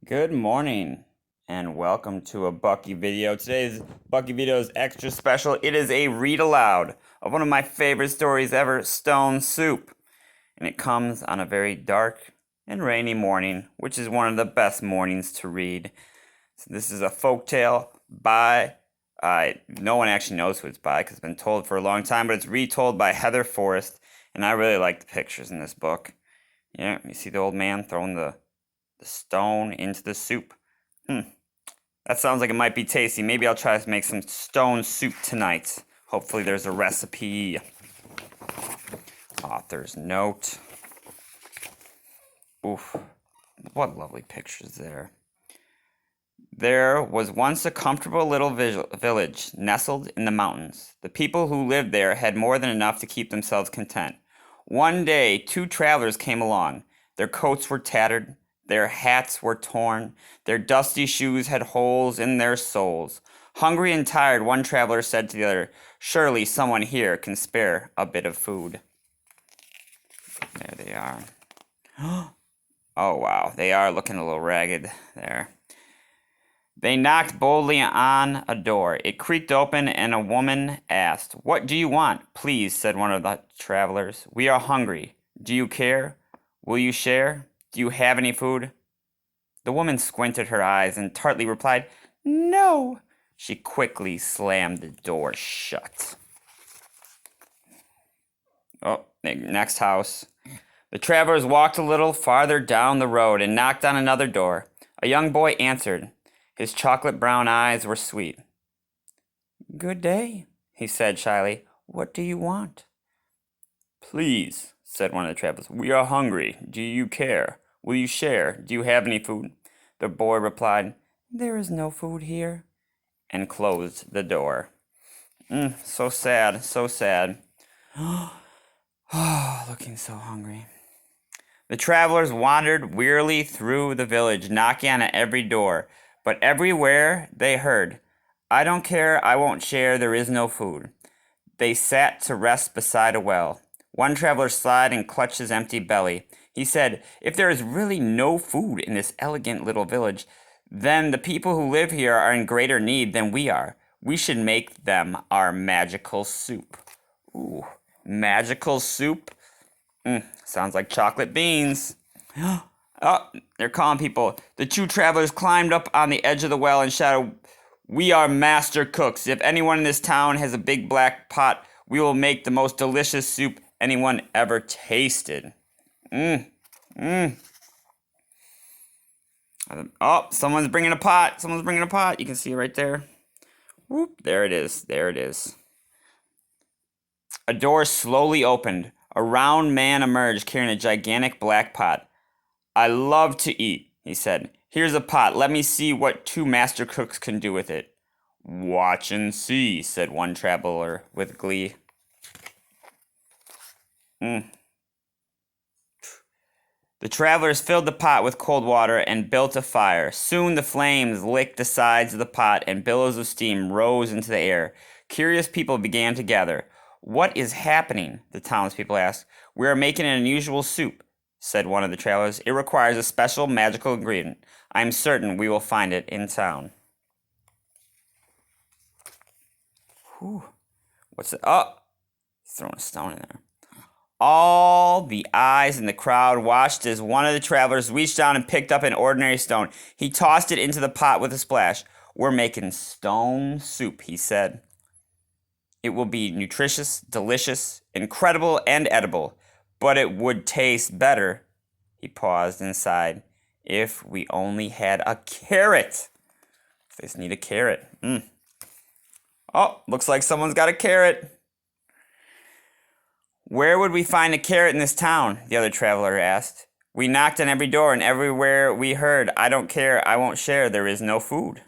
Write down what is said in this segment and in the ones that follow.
Good morning and welcome to a Bucky video. Today's Bucky video is extra special. It is a read aloud of one of my favorite stories ever, Stone Soup. And it comes on a very dark and rainy morning, which is one of the best mornings to read. So this is a folktale by, no one actually knows who it's by because it's been told for a long time, but it's retold by Heather Forrest. And I really like the pictures in this book. Yeah, you see the old man throwing the stone into the soup. That sounds like it might be tasty. Maybe I'll try to make some stone soup tonight. Hopefully there's a recipe. Author's note. Oof. What lovely pictures there. There was once a comfortable little village nestled in the mountains. The people who lived there had more than enough to keep themselves content. One day, two travelers came along. Their coats were tattered. Their hats were torn. Their dusty shoes had holes in their soles. Hungry and tired, one traveler said to the other, "Surely someone here can spare a bit of food." There they are. Oh, wow. They are looking a little ragged there. They knocked boldly on a door. It creaked open, and a woman asked, "What do you want?" "Please," said one of the travelers. "We are hungry. Do you care? Will you share? Do you have any food?" The woman squinted her eyes and tartly replied, "No." She quickly slammed the door shut. Oh, next house. The travelers walked a little farther down the road and knocked on another door. A young boy answered. His chocolate brown eyes were sweet. "Good day," he said shyly. "What do you want?" "Please," said one of the travelers, "we are hungry. Do you care? Will you share? Do you have any food?" The boy replied, "There is no food here," and closed the door. So sad, so sad. Oh, looking so hungry. The travelers wandered wearily through the village, knocking on every door, but everywhere they heard, "I don't care, I won't share, there is no food." They sat to rest beside a well. One traveler sighed and clutched his empty belly. He said, "If there is really no food in this elegant little village, then the people who live here are in greater need than we are. We should make them our magical soup." Ooh, magical soup? Sounds like chocolate beans. Oh, they're calling people. The two travelers climbed up on the edge of the well and shouted, "We are master cooks. If anyone in this town has a big black pot, we will make the most delicious soup anyone ever tasted." Oh, someone's bringing a pot. Someone's bringing a pot. You can see it right there. Whoop, there it is. There it is. A door slowly opened. A round man emerged carrying a gigantic black pot. "I love to eat," he said. "Here's a pot. Let me see what two master cooks can do with it." "Watch and see," said one traveler with glee. The travelers filled the pot with cold water and built a fire. Soon the flames licked the sides of the pot and billows of steam rose into the air. Curious people began to gather. "What is happening?" the townspeople asked. "We are making an unusual soup," said one of the travelers. "It requires a special magical ingredient. I am certain we will find it in town." Whew. What's it? Oh, he's throwing a stone in there. All the eyes in the crowd watched as one of the travelers reached down and picked up an ordinary stone. He tossed it into the pot with a splash. "We're making stone soup," he said. "It will be nutritious, delicious, incredible, and edible. But it would taste better," he paused and sighed, "if we only had a carrot." They just need a carrot. Oh, looks like someone's got a carrot. "Where would we find a carrot in this town?" the other traveler asked. "We knocked on every door, and everywhere we heard, 'I don't care, I won't share, there is no food.'"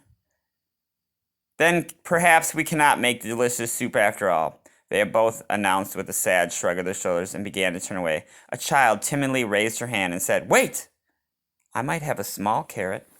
"Then perhaps we cannot make the delicious soup after all," they both announced with a sad shrug of their shoulders and began to turn away. A child timidly raised her hand and said, "Wait! I might have a small carrot."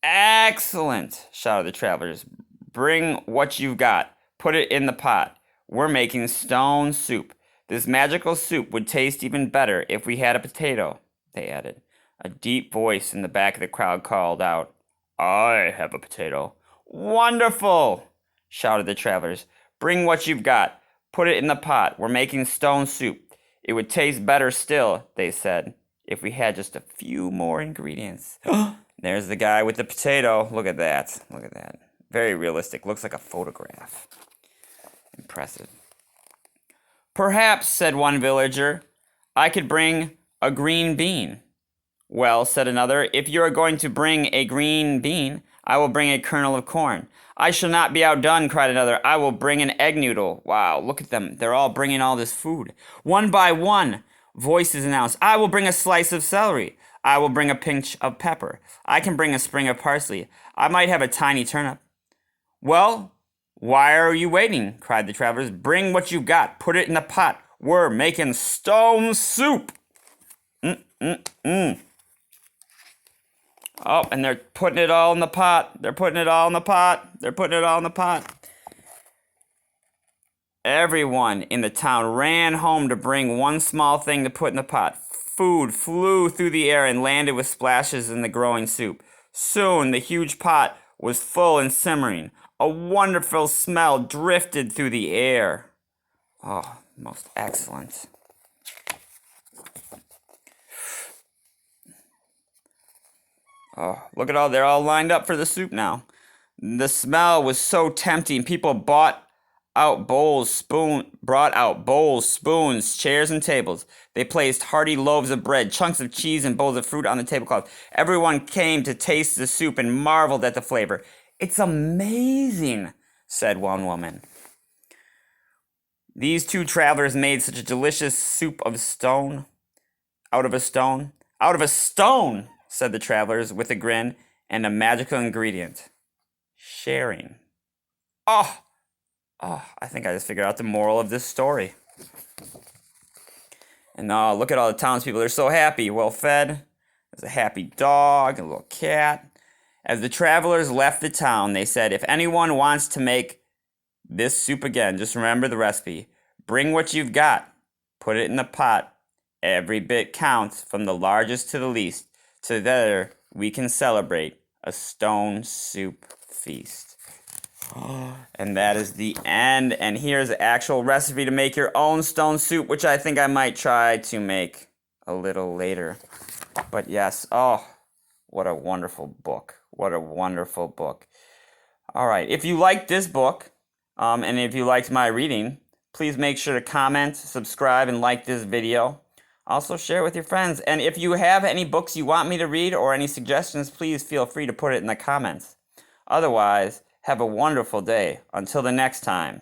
"Excellent!" shouted the travelers. "Bring what you've got. Put it in the pot. We're making stone soup. This magical soup would taste even better if we had a potato, they added. A deep voice in the back of the crowd called out, I have a potato. Wonderful, shouted the travelers. Bring what you've got. Put it in the pot. We're making stone soup. It would taste better still, they said, if we had just a few more ingredients. There's the guy with the potato. Look at that. Look at that. Very realistic. Looks like a photograph. Impressive. Perhaps, said one villager, I could bring a green bean. Well, said another, if you are going to bring a green bean, I will bring a kernel of corn. I shall not be outdone, cried another. I will bring an egg noodle. Wow, look at them. They're all bringing all this food. One by one, voices announced, I will bring a slice of celery. I will bring a pinch of pepper. I can bring a sprig of parsley. I might have a tiny turnip. Well, why are you waiting? Cried the travelers. Bring what you've got. Put it in the pot. We're making stone soup. Oh, and they're putting it all in the pot. They're putting it all in the pot. They're putting it all in the pot. Everyone in the town ran home to bring one small thing to put in the pot. Food flew through the air and landed with splashes in the growing soup. Soon the huge pot was full and simmering. A wonderful smell drifted through the air. Oh, most excellent. Oh, look at all, they're all lined up for the soup now. The smell was so tempting. People brought out bowls, spoons, chairs, and tables. They placed hearty loaves of bread, chunks of cheese, and bowls of fruit on the tablecloth. Everyone came to taste the soup and marveled at the flavor. It's amazing, said one woman. These two travelers made such a delicious soup of stone. Out of a stone, said the travelers with a grin and a magical ingredient. Sharing. Oh, I think I just figured out the moral of this story. And look at all the townspeople. They're so happy, well fed. There's a happy dog, a little cat. As the travelers left the town, they said, if anyone wants to make this soup again, just remember the recipe. Bring what you've got. Put it in the pot. Every bit counts, from the largest to the least. Together, we can celebrate a stone soup feast. And that is the end. And here's the actual recipe to make your own stone soup, which I think I might try to make a little later. But yes, what a wonderful book. What a wonderful book. All right, if you liked this book, and if you liked my reading, please make sure to comment, subscribe, and like this video. Also share with your friends. And if you have any books you want me to read or any suggestions, please feel free to put it in the comments. Otherwise, have a wonderful day. Until the next time.